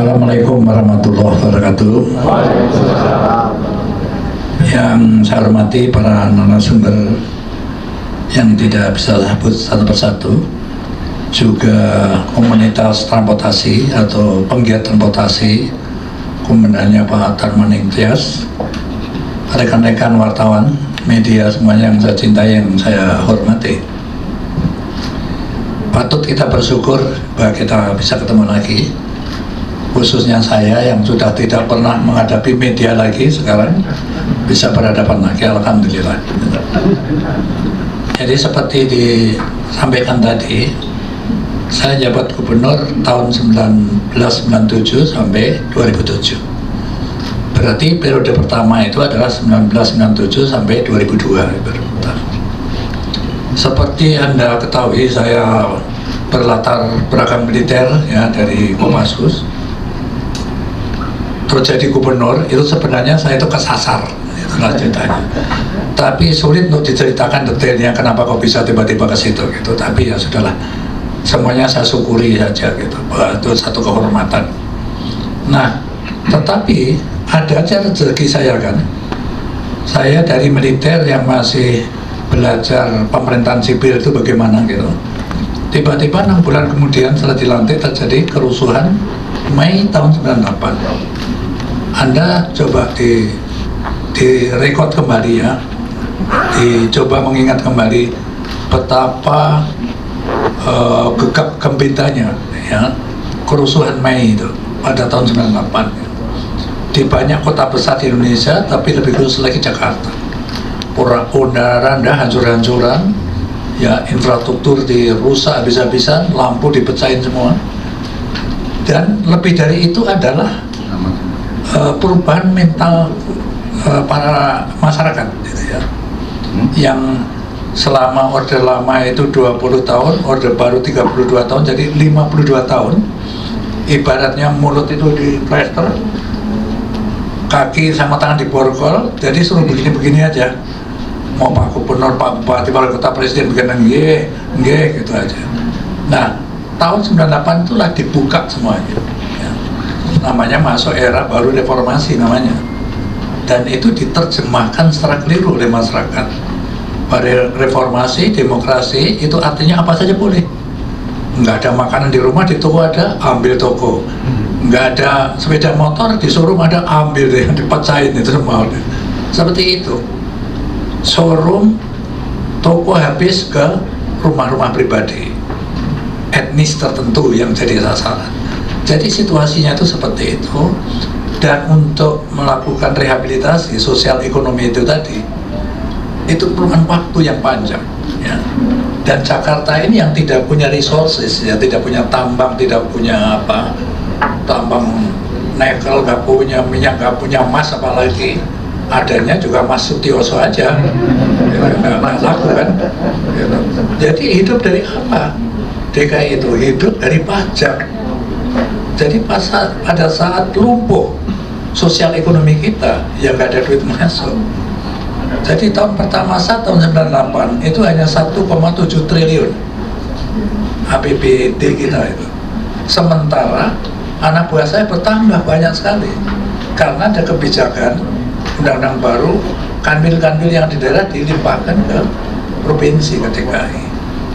Assalamualaikum warahmatullahi wabarakatuh. Yang saya hormati para narasumber yang tidak bisa saya sebut satu persatu, juga komunitas transportasi atau penggiat transportasi, komandannya Pak Darman Ikhtias, rekan-rekan wartawan, media semuanya yang saya cintai, yang saya hormati. Patut kita bersyukur bahwa kita bisa ketemu lagi, khususnya saya yang sudah tidak pernah menghadapi media lagi, sekarang bisa berhadapan lagi, alhamdulillah. Jadi seperti disampaikan tadi, saya jabat gubernur tahun 1997 sampai 2007. Berarti periode pertama itu adalah 1997 sampai 2002. Seperti Anda ketahui, saya berlatar belakang militer ya, dari Kopassus. Terus jadi gubernur, itu sebenarnya saya itu kesasar, itulah ceritanya. Tapi sulit untuk diceritakan detailnya kenapa kok bisa tiba-tiba ke situ gitu. Tapi ya sudahlah, semuanya saya syukuri saja gitu, bahwa itu satu kehormatan. Nah, tetapi ada aja rezeki saya kan. Saya dari militer yang masih belajar pemerintahan sipil itu bagaimana gitu. Tiba-tiba 6 bulan kemudian setelah dilantik terjadi kerusuhan Mei tahun 98. Anda coba direkod kembali ya, dicoba mengingat kembali betapa gegap gempitanya ya kerusuhan Mei itu pada tahun 98 di banyak kota besar di Indonesia, tapi lebih khusus lagi Jakarta. Ponda-randa hancur-hancuran ya, infrastruktur dirusak habis-habisan, lampu dipecahin semua, dan lebih dari itu adalah perubahan mental para masyarakat gitu ya, yang selama orde lama itu 20 tahun, orde baru 32 tahun, jadi 52 tahun. Ibaratnya mulut itu di plester, kaki sama tangan diborgol, jadi suruh begini-begini aja. Mau Pak Gubernur, Pak Bupati, Wali Kota, Presiden begini, nggih, gitu aja. Nah, tahun 98 itulah dibuka semuanya. Ya. Namanya masuk era baru reformasi namanya. Dan itu diterjemahkan secara keliru oleh masyarakat. Pada reformasi, demokrasi, itu artinya apa saja boleh. Nggak ada makanan di rumah, di toko ada, ambil toko. Nggak ada sepeda motor, di showroom ada, ambil deh, dipecahin itu semua. Seperti itu. Showroom, toko habis ke rumah-rumah pribadi, etnis tertentu yang jadi sasaran. Jadi situasinya itu seperti itu. Dan untuk melakukan rehabilitasi sosial ekonomi itu tadi, itu perlukan waktu yang panjang ya. Dan Jakarta ini yang tidak punya resources ya, tidak punya tambang, tidak punya apa, tambang nikel, nggak punya minyak, nggak punya emas, apalagi adanya juga Mas Sutioso aja, nggak laku kan. Jadi hidup dari apa? DKI itu hidup dari pajak. Jadi pada saat lumpuh sosial ekonomi kita, ya nggak ada duit masuk. Jadi tahun pertama saya tahun 98 itu hanya 1,7 triliun APBD kita itu. Sementara anak buah saya bertambah banyak sekali karena ada kebijakan undang-undang baru, kanwil-kanwil yang di daerah dilimpahkan ke provinsi, ke DKI.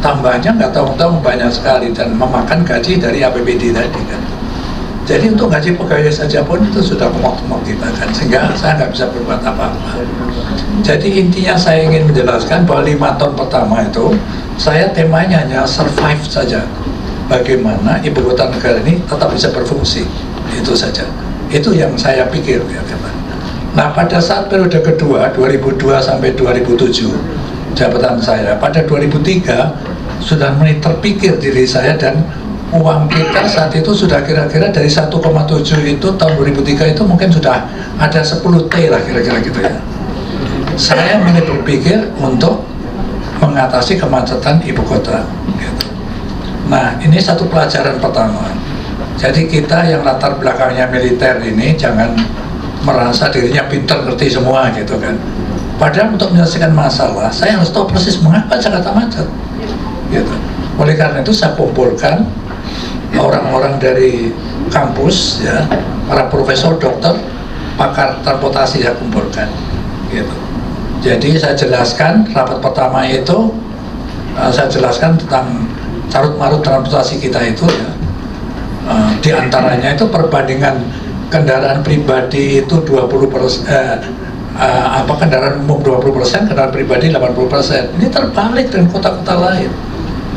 Tambahnya nggak tahu-tahu banyak sekali dan memakan gaji dari APBD tadi kan. Jadi untuk gaji pegawai saja pun itu sudah memotong kita kan, sehingga saya nggak bisa berbuat apa-apa. Jadi intinya saya ingin menjelaskan bahwa 5 tahun pertama itu saya temanya hanya survive saja. Bagaimana ibu kota negara ini tetap bisa berfungsi, itu saja. Itu yang saya pikir ya teman. Nah, pada saat periode kedua 2002 sampai 2007 jabatan saya, pada 2003 sudah mulai terpikir diri saya, dan uang kita saat itu sudah kira-kira dari 1,7 itu tahun 2003 itu mungkin sudah ada 10 T lah kira-kira gitu ya. Saya mulai berpikir untuk mengatasi kemacetan ibu kota gitu. Nah, ini satu pelajaran pertama. Jadi kita yang latar belakangnya militer ini jangan merasa dirinya pintar, ngerti semua gitu kan. Padahal untuk menyelesaikan masalah, saya harus tahu persis mengapa Jakarta macet gitu. Oleh karena itu saya kumpulkan orang-orang dari kampus, ya, para profesor, dokter, pakar transportasi saya kumpulkan, gitu. Jadi saya jelaskan rapat pertama itu, saya jelaskan tentang carut marut transportasi kita itu, ya. Di antaranya itu perbandingan kendaraan pribadi itu 20%, kendaraan umum 20%, kendaraan pribadi 80%. Ini terbalik dengan kota-kota lain.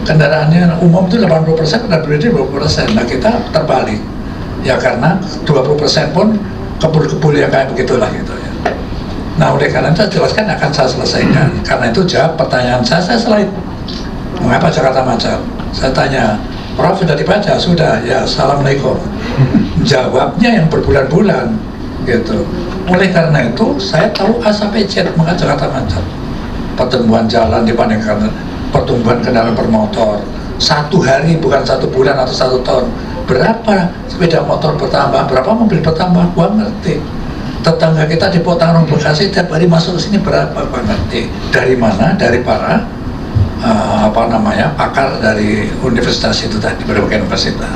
Kendaraannya umum itu 80%, kendaraan pribadi 20%. Nah, kita terbalik. Ya karena 20% pun kebul-kebul yang kayak begitulah gitu ya. Nah, oleh karena itu saya jelaskan akan saya selesaikan. Karena itu jawab pertanyaan saya selain mengapa Jakarta macet. Saya tanya, Prof sudah dibaca? Sudah, ya assalamualaikum. Jawabnya yang berbulan-bulan gitu. Oleh karena itu saya tahu A sampai Z mengapa Jakarta macet. Pertumbuhan jalan dibandingkan pertumbuhan kendaraan bermotor. Satu hari bukan 1 bulan atau 1 tahun. Berapa sepeda motor bertambah, berapa mobil bertambah, gua ngerti. Tetangga kita di Potangrong Bekasi tiap hari masuk ke sini berapa, gua ngerti. Dari mana? Dari para pakar dari universitas itu tadi, berbagai universitas.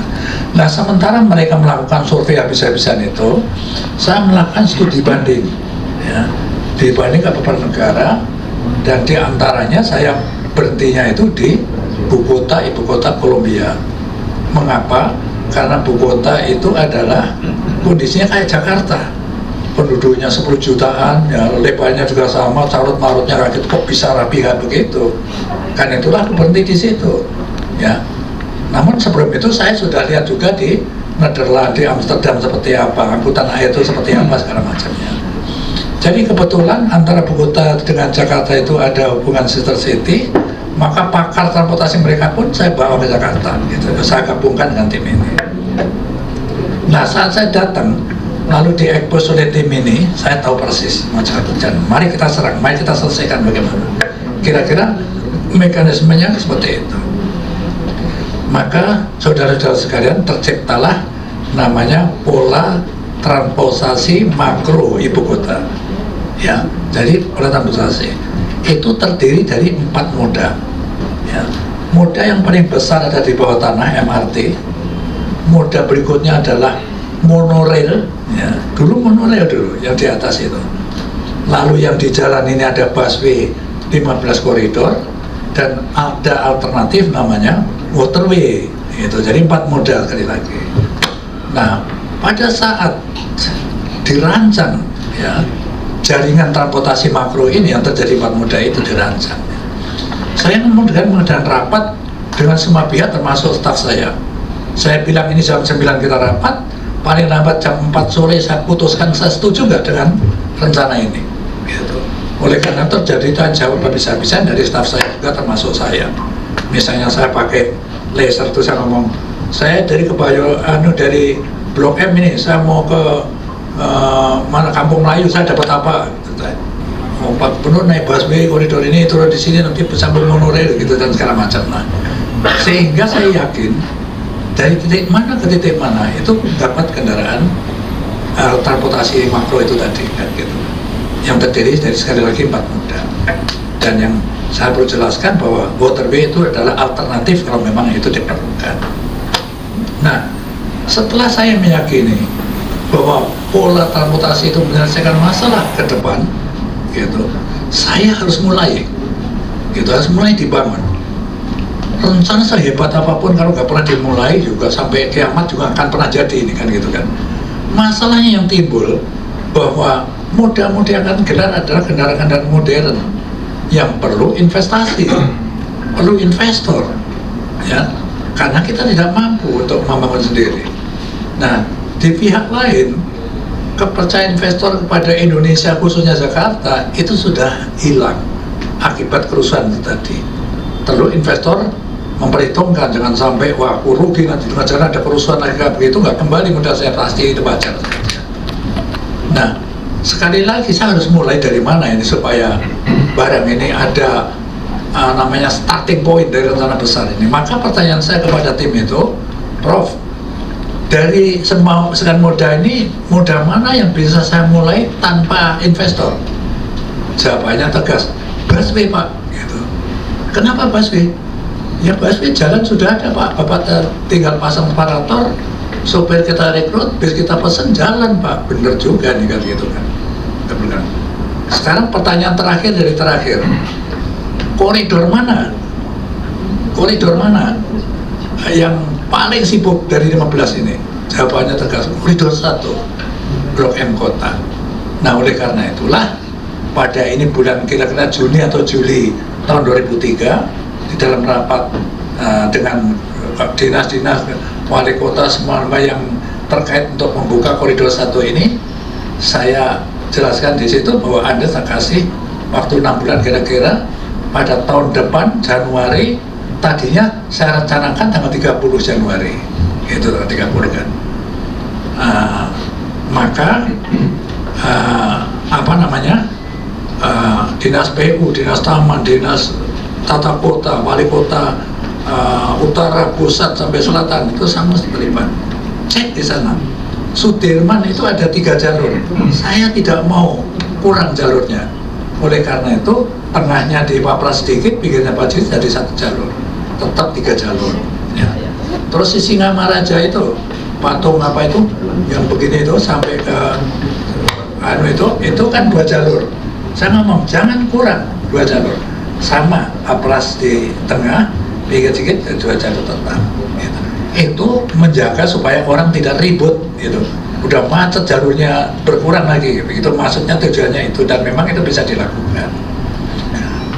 Nah, sementara mereka melakukan survei habis-habisan itu, saya melakukan studi banding, ya, dibanding ke beberapa negara, dan di antaranya saya berhentinya itu di ibu kota Kolombia. Mengapa? Karena ibu kota itu adalah kondisinya kayak Jakarta, penduduknya 10 jutaan, ya, lebarnya juga sama, carut marutnya kayak gitu, kok bisa rapi kayak begitu? Kan itulah aku berhenti di situ, ya. Namun sebelum itu saya sudah lihat juga di Nederland, di Amsterdam seperti apa, angkutan air itu seperti apa segala macamnya. Jadi kebetulan antara ibu kota dengan Jakarta itu ada hubungan sister city, maka pakar transportasi mereka pun saya bawa ke Jakarta, gitu. Saya gabungkan dengan tim ini. Nah, saat saya datang, lalu diekspos oleh tim ini, saya tahu persis macam dan mari kita serang, mari kita selesaikan bagaimana. Kira-kira mekanismenya seperti itu. Maka saudara-saudara sekalian, terciptalah namanya pola transportasi makro ibu kota. Ya, jadi pola transportasi itu terdiri dari 4 moda. Ya. Moda yang paling besar ada di bawah tanah, MRT. Moda berikutnya adalah monorail. Ya. Dulu monorail dulu yang di atas itu. Lalu yang di jalan ini ada busway 15 koridor, dan ada alternatif namanya waterway. Itu jadi 4 moda sekali lagi. Nah, pada saat dirancang, ya, jaringan transportasi makro ini yang terjadi 4 moda itu dirancang. Saya kemudian mengadakan rapat dengan semua pihak termasuk staf saya. Saya bilang ini jam 9 kita rapat, paling lambat jam 4 sore saya putuskan saya setuju nggak dengan rencana ini. Gitu. Oleh karena itu terjadi tanya jawab habis-habisan dari staf saya juga termasuk saya. Misalnya saya pakai laser itu saya ngomong, saya dari dari Blok M ini saya mau ke mana Kampung Melayu, saya dapat apa? Pak Gubernur naik busway koridor ini, turun di sini, nanti bersambung monorail gitu dan segala macam. Nah, sehingga saya yakin dari titik mana ke titik mana itu dapat kendaraan transportasi makro itu tadi kan gitu. Yang terdiri dari sekali lagi 4 moda. Dan yang saya perlu jelaskan bahwa waterway itu adalah alternatif kalau memang itu diperlukan. Nah, setelah saya meyakini bahwa pola transportasi itu menyelesaikan masalah ke depan, gitu, saya harus mulai, gitu, harus mulai dibangun. Rencana sehebat apapun kalau nggak pernah dimulai juga sampai kiamat juga akan pernah jadi ini kan gitu kan. Masalahnya yang timbul bahwa moda-moda yang akan kendaraan adalah kendaraan-kendaraan modern yang perlu investasi, perlu investor, ya, karena kita tidak mampu untuk membangun sendiri. Nah, di pihak lain, kepercayaan investor kepada Indonesia khususnya Jakarta itu sudah hilang akibat kerusuhan itu tadi. Perlu investor memperhitungkan jangan sampai wah rugi nanti di negara ada kerusuhan lagi kayak begitu nggak kembali modal saya pasti itu wajar. Nah, sekali lagi saya harus mulai dari mana ini supaya barang ini ada namanya starting point dari rencana besar ini. Maka pertanyaan saya kepada tim itu, Prof, dari semua sekian moda ini, moda mana yang bisa saya mulai tanpa investor? Jawabannya tegas, busway Pak. Gitu. Kenapa busway? Ya busway jalan sudah ada Pak, Bapak tinggal pasang separator, sopir kita rekrut, bis kita pesen, jalan Pak, bener juga nih kan gitu kan. Bener. Sekarang pertanyaan terakhir dari terakhir, koridor mana yang paling sibuk dari 15 ini? Jawabannya tegas, koridor 1, Blok M Kota. Nah oleh karena itulah pada ini bulan kira-kira Juni atau Juli tahun 2003 di dalam rapat dengan dinas-dinas wali kota semua yang terkait untuk membuka koridor 1 ini, saya jelaskan di situ bahwa Anda saya kasih waktu 6 bulan kira-kira pada tahun depan Januari, tadinya saya rencanakan tanggal 30 Januari itu tanggal 30 kan. Maka dinas PU, dinas taman, dinas tata kota, wali kota utara, pusat sampai selatan itu sama terlibat. Cek di sana, Sudirman itu ada 3 jalur. Saya tidak mau kurang jalurnya. Oleh karena itu tengahnya dipapras sedikit, pinggirnya Pajis jadi 1 jalur, tetap 3 jalur. Ya. Terus di Singamaraja itu patung apa itu yang begini itu sampai ke itu kan 2 jalur. Saya ngomong jangan kurang 2 jalur, sama papras di tengah, pinggir sedikit 2 jalur tetap. Gitu. Itu menjaga supaya orang tidak ribut gitu. Udah macet jalurnya berkurang lagi begitu, maksudnya tujuannya itu, dan memang itu bisa dilakukan.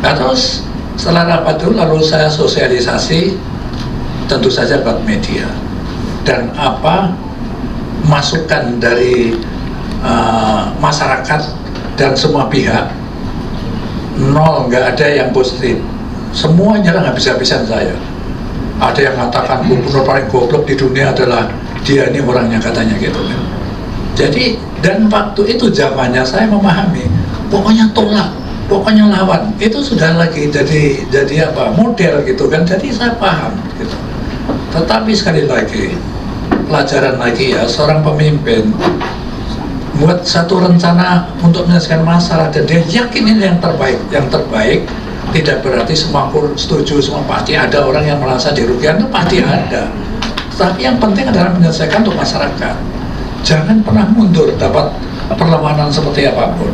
Nah, terus setelah rapat itu lalu saya sosialisasi tentu saja buat media, dan apa masukan dari masyarakat dan semua pihak, nol, nggak ada yang positif, semua nyerang habis-habisan saya. Ada yang mengatakan gubernur paling goblok di dunia adalah dia, ini orangnya katanya gitu kan. Jadi dan waktu itu zamannya saya memahami, pokoknya tolak, pokoknya lawan, itu sudah lagi jadi apa model gitu kan. Jadi saya paham gitu. Tetapi sekali lagi pelajaran lagi ya, seorang pemimpin buat satu rencana untuk menyelesaikan masalah dan dia yakin ini yang terbaik tidak berarti semua setuju, semua pasti ada orang yang merasa dirugikan, itu pasti ada. Tapi yang penting adalah menyelesaikan untuk masyarakat. Jangan pernah mundur dapat perlawanan seperti apapun.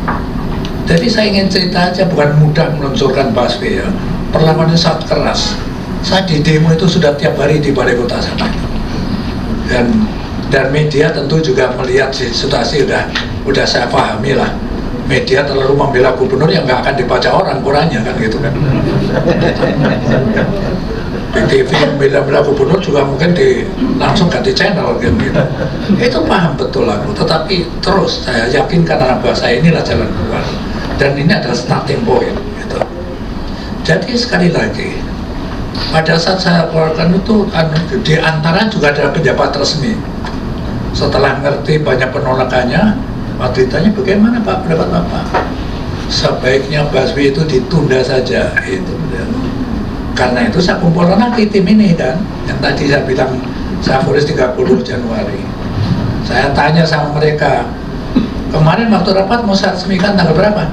Jadi saya ingin cerita aja, bukan mudah meluncurkan busway ya. Perlawanan sangat keras. Saya di demo itu sudah tiap hari di balai kota sana. Dan media tentu juga melihat situasi udah saya pahami lah. Media terlalu membela gubernur yang nggak akan dibaca orang korannya kan gitu kan. Di TV membela gubernur juga mungkin langsung ganti channel kan gitu. Itu paham betul aku, tetapi terus saya yakin karena bahasa inilah jalan keluar, dan ini adalah starting point gitu. Jadi sekali lagi pada saat saya keluarkan itu di antara juga ada pejabat resmi. Setelah ngerti banyak penolakannya, waktu ditanya bagaimana Pak pendapat Bapak? Sebaiknya busway itu ditunda saja itu. Karena itu saya kumpulkan lagi tim ini kan, yang tadi saya bilang saya tulis 30 Januari. Saya tanya sama mereka, kemarin waktu rapat mau saya resmikan tanggal berapa?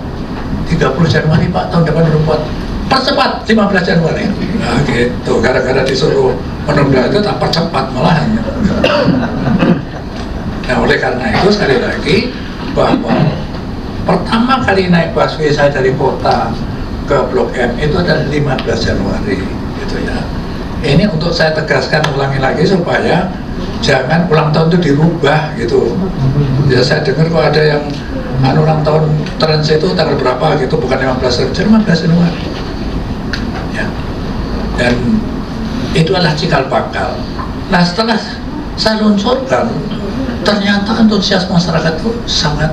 30 Januari Pak, tahun depan rumput. Percepat 15 Januari. Nah gitu, gara-gara disuruh menunda itu tak percepat malahan. Nah oleh karena itu sekali lagi bahwa pertama kali naik busway saya dari kota ke Blok M itu adalah 15 Januari gitu ya. Ini untuk saya tegaskan ulangi lagi supaya jangan ulang tahun itu dirubah gitu. Ya saya dengar kok ada yang ulang tahun Trans itu tanggal berapa gitu, bukan 15 Januari. Ya. Dan itu adalah cikal bakal. Nah setelah saya luncurkan, ternyata antusias masyarakat itu sangat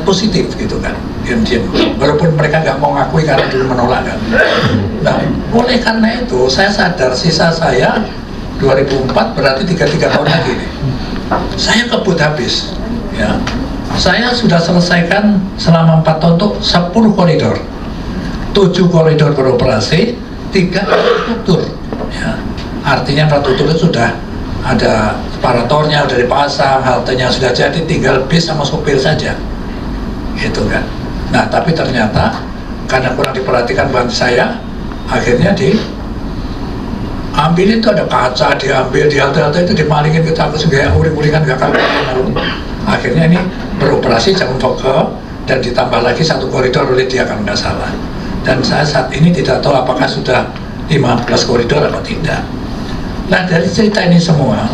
positif gitu kan, diam-diam, walaupun mereka nggak mau ngakui karena dulu menolak kan. Nah oleh karena itu saya sadar sisa saya 2004 berarti 33 tahun lagi nih, saya kebut habis ya. Saya sudah selesaikan selama 4 tahun untuk 10 koridor, 7 koridor beroperasi, 3 infrastruktur ya. Artinya infrastruktur itu sudah ada separatornya udah dipasang, haltenya sudah jadi, tinggal bis sama sopir saja gitu kan. Nah tapi ternyata karena kurang diperhatikan bahan saya, akhirnya ambil itu ada kaca, diambil di halte-halte itu dimalingin ke campus kayak uring-uringan gak karuan. Akhirnya ini beroperasi jam Foke dan ditambah lagi satu koridor oleh dia kalau nggak salah. Dan saya saat ini tidak tahu apakah sudah 15 koridor atau tidak. Nah dari cerita ini semua,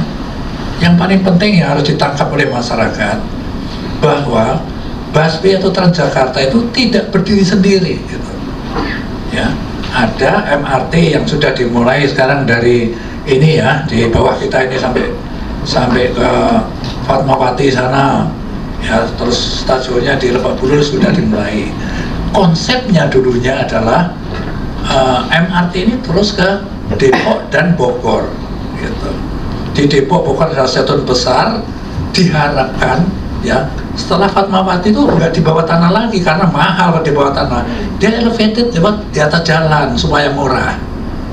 yang paling penting yang harus ditangkap oleh masyarakat bahwa busway atau Transjakarta itu tidak berdiri sendiri, gitu. Ya, ada MRT yang sudah dimulai sekarang dari ini ya di bawah kita ini sampai ke Fatmawati sana, ya terus stasiunnya di Lebak Bulus sudah dimulai. Konsepnya dulunya adalah MRT ini terus ke Depok dan Bogor, gitu. Di Depok Bogor adalah stasiun besar, diharapkan ya setelah Fatmawati itu nggak di bawah tanah lagi karena mahal di bawah tanah, dia elevated lewat di atas jalan supaya murah.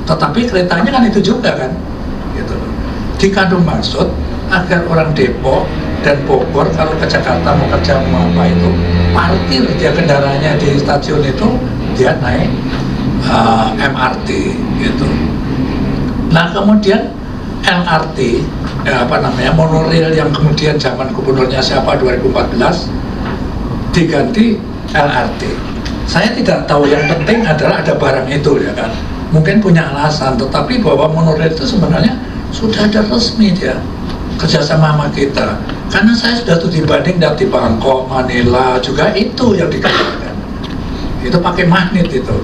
Tetapi keretanya kan itu juga kan, gitu. Dikandung maksud agar orang Depok dan Bogor kalau ke Jakarta mau kerja mau apa itu parkir dia kendaraannya di stasiun itu, dia naik MRT, gitu. Nah kemudian LRT, monorail yang kemudian zaman gubernurnya siapa 2014 diganti LRT. Saya tidak tahu, yang penting adalah ada barang itu ya kan. Mungkin punya alasan, tetapi bahwa monorail itu sebenarnya sudah ada resmi dia kerjasama sama kita. Karena saya sudah studi banding dari Bangkok, Manila juga itu yang dikatakan. Itu pakai magnet itu.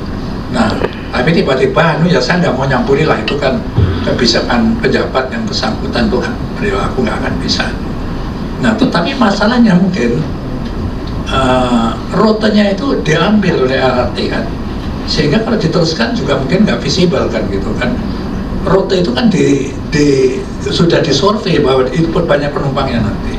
Nah, tapi tiba-tiba ya saya nggak mau nyampuri lah, itu kan kebijakan pejabat yang bersangkutan tuh beliau, aku nggak akan bisa. Nah, tetapi masalahnya mungkin rutenya itu diambil oleh LRT kan, sehingga kalau diteruskan juga mungkin nggak visible kan gitu kan. Rute itu kan sudah disurvei bahwa itu banyak penumpangnya nanti.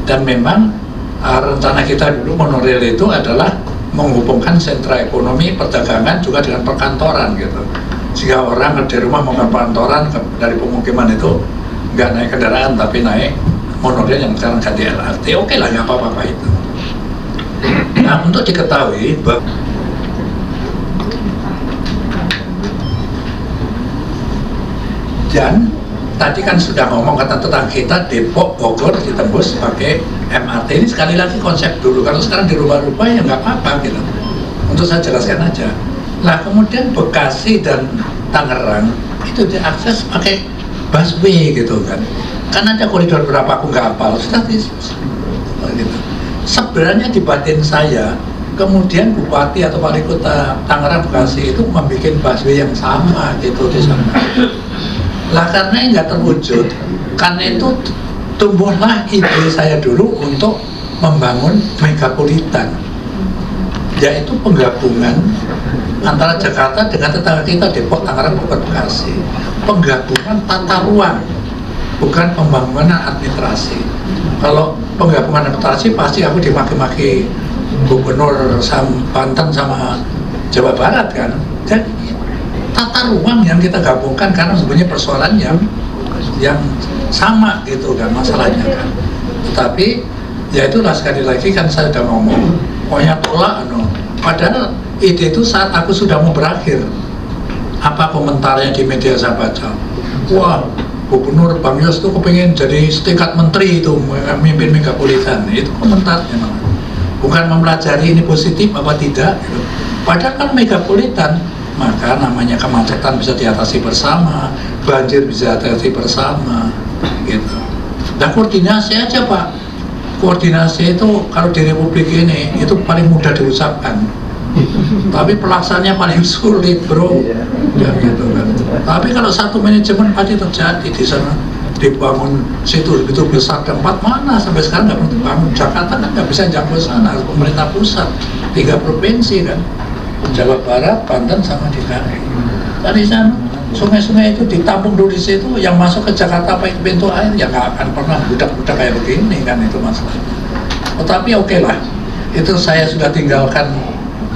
Dan memang rencana kita dulu monorail itu adalah menghubungkan sentra ekonomi, perdagangan juga dengan perkantoran gitu. Sehingga orang di rumah mau ke perkantoran dari pemukiman itu nggak naik kendaraan tapi naik monorail yang sekarang ganti LRT. Oke lah, nggak apa-apa itu. Nah untuk diketahui bahwa dan tadi kan sudah ngomong kata tentang kita Depok Bogor ditembus pakai MRT. Ini sekali lagi konsep dulu, kalau sekarang dirubah-rubah ya nggak apa-apa gitu. Untuk saya jelaskan aja. Nah kemudian Bekasi dan Tangerang itu diakses pakai busway gitu kan. Kan ada koridor berapa aku nggak hafal, sudah gitu. Sebenarnya di batin saya, kemudian Bupati atau Wali Kota Tangerang Bekasi itu membuat busway yang sama gitu di sana. Lah karena nggak terwujud, karena itu tumbuhlah ide saya dulu untuk membangun megapolitan, yaitu penggabungan antara Jakarta dengan tetangga kita Depok, Tangerang, Bogor, Bekasi. Penggabungan tata ruang, bukan pembangunan administrasi. Kalau penggabungan administrasi pasti aku dimaki-maki gubernur Banten sama Jawa Barat kan. Jadi tata ruang yang kita gabungkan karena sebenarnya persoalan yang sama gitu kan masalahnya kan. Tetapi ya itulah sekali lagi kan saya sudah ngomong, pokoknya tolak padahal ide itu saat aku sudah mau berakhir. Apa komentarnya di media saya baca? Wah, Gubernur Bang Yos itu kepengen jadi setingkat menteri itu memimpin megapolitan. Itu komentarnya, bukan mempelajari ini positif apa tidak gitu. Padahal kan megapolitan, maka namanya kemacetan bisa diatasi bersama, banjir bisa diatasi bersama gitu. Dan koordinasi aja Pak, koordinasi itu kalau di Republik ini itu paling mudah diucapkan, tapi pelaksanaannya paling sulit bro ya gitu kan. Tapi kalau satu manajemen pasti terjadi di sana, dibangun situ itu besar, tempat mana sampai sekarang nggak pernah dibangun. Jakarta kan nggak bisa jangkau sana, pemerintah pusat 3 provinsi kan, Jawa Barat, Banten sama DKI. Dari sana sungai-sungai itu ditampung dulu di situ, yang masuk ke Jakarta pakai pintu air ya nggak akan pernah budak-budak kayak begini kan, itu masalahnya. Tetapi oke lah, itu saya sudah tinggalkan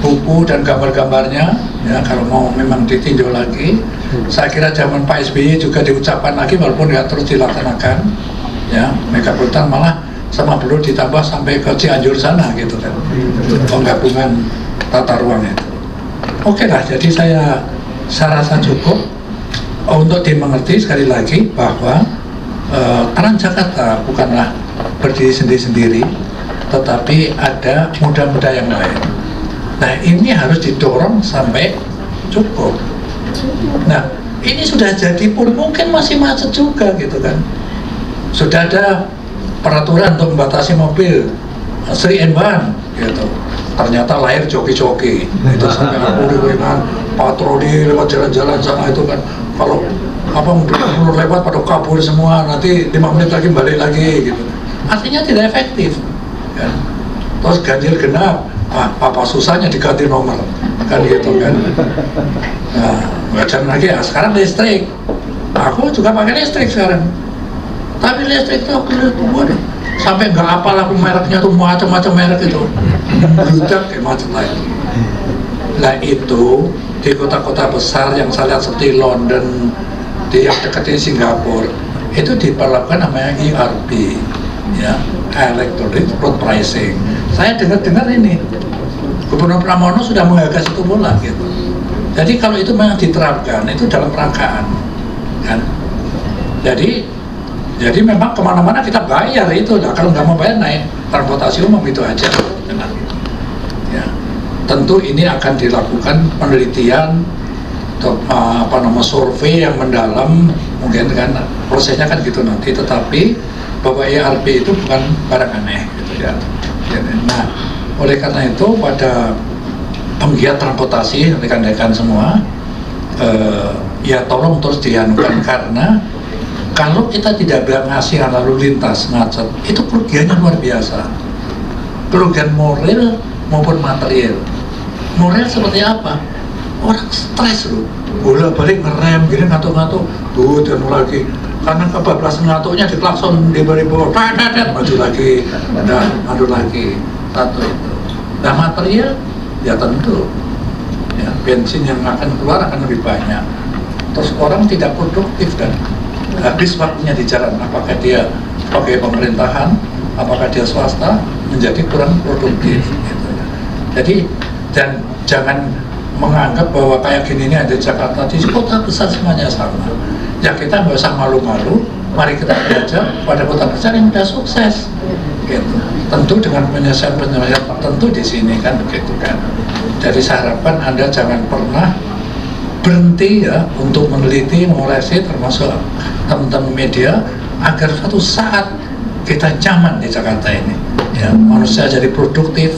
buku dan gambar-gambarnya ya, kalau mau memang ditinjau lagi. Saya kira zaman Pak SBY juga diucapkan lagi walaupun nggak terus dilaksanakan ya, megapolitan malah sama perlu ditambah sampai ke Cianjur sana gitu kan, penggabungan tata ruang itu. Oke lah, jadi saya rasa cukup. untuk dimengerti sekali lagi bahwa Transjakarta bukanlah berdiri sendiri-sendiri, tetapi ada moda-moda yang lain. Nah, ini harus didorong sampai cukup. Nah, ini sudah jadi pun mungkin masih macet juga gitu kan. Sudah ada peraturan untuk membatasi mobil 3-in-1 gitu. Ternyata lahir joki-joki itu sampai aku dengan patroli lewat jalan-jalan sana itu kan, kalau apa mobil lewat pada kabur semua, nanti 5 menit lagi balik lagi gitu. Artinya tidak efektif kan. Terus ganjil genap, apa susahnya diganti nomor kan gitu kan. Nah, wajar lagi ya, sekarang listrik, aku juga pakai listrik sekarang, tapi listrik itu aku lihat deh sampai nggak apal aku mereknya tuh, macam-macam merek itu berudak kayak macam lain. Nah itu di kota-kota besar yang saya lihat seperti London, di yang dekat di Singapura, itu diperlakukan namanya ERP, ya, Electronic Road Pricing. Saya dengar ini Gubernur Pramono sudah menggagas itu pula gitu. Jadi kalau itu memang diterapkan itu dalam rangkaan kan, jadi memang kemana-mana kita bayar itu. Nah, kalau nggak mau bayar naik transportasi umum itu aja. Ya, tentu ini akan dilakukan penelitian, survei yang mendalam, mungkin kan prosesnya kan gitu nanti. Tetapi bahwa ERP itu bukan barang aneh, gitu ya. Nah, oleh karena itu pada penggiat transportasi rekan-rekan semua, ya tolong terus dianukan, karena kalau kita tidak ngasih lalu lintas macet, itu kerugiannya luar biasa. Kerugian moral maupun material. Moral seperti apa? Orang stres loh, bolak-balik ngerem, gini ngantuk-ngantuk, dan lagi. Karena kebablasan ngantuknya diklakson di bawah, maju lagi, dan maju lagi. Satu itu. Nah material, ya tentu, ya, bensin yang akan keluar akan lebih banyak. Terus orang tidak produktif kan? Habis waktunya di jalan, apakah dia pakai pemerintahan, apakah dia swasta, menjadi kurang produktif gitu ya. Jadi dan jangan menganggap bahwa kayak gini ini ada Jakarta, di kota besar semuanya sama. Ya kita nggak usah malu-malu, mari kita belajar pada kota besar yang sudah sukses gitu. Tentu dengan penyelesaian tertentu di sini kan begitu kan. Jadi saya harapkan Anda jangan pernah berhenti ya untuk meneliti, mengoreksi, termasuk teman-teman media, agar suatu saat kita nyaman di Jakarta ini ya, manusia jadi produktif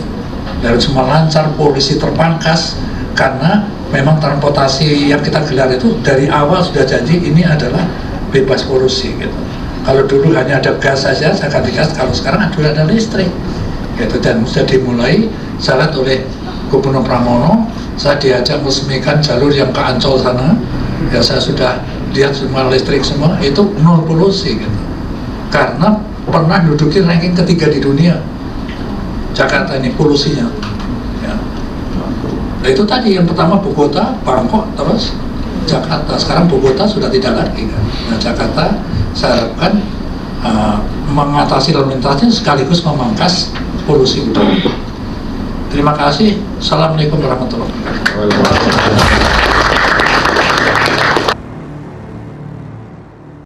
dan semua lancar, polisi terpangkas, karena memang transportasi yang kita gelar itu dari awal sudah janji ini adalah bebas polusi gitu. Kalau dulu hanya ada gas saja, saya ganti gas, kalau sekarang sudah ada listrik gitu, dan sudah dimulai saya lihat oleh Gubernur Pramono. Saya diajak meresmikan jalur yang ke Ancol sana, ya saya sudah lihat semua listrik semua, itu nol polusi gitu. Karena pernah duduki ranking ketiga di dunia Jakarta ini polusinya ya. Nah itu tadi yang pertama Bogota, Bangkok, terus Jakarta. Sekarang Bogota sudah tidak lagi kan. Nah Jakarta saya harapkan mengatasi lalu lintasnya sekaligus memangkas polusi udara. Terima kasih. Assalamualaikum warahmatullahi wabarakatuh.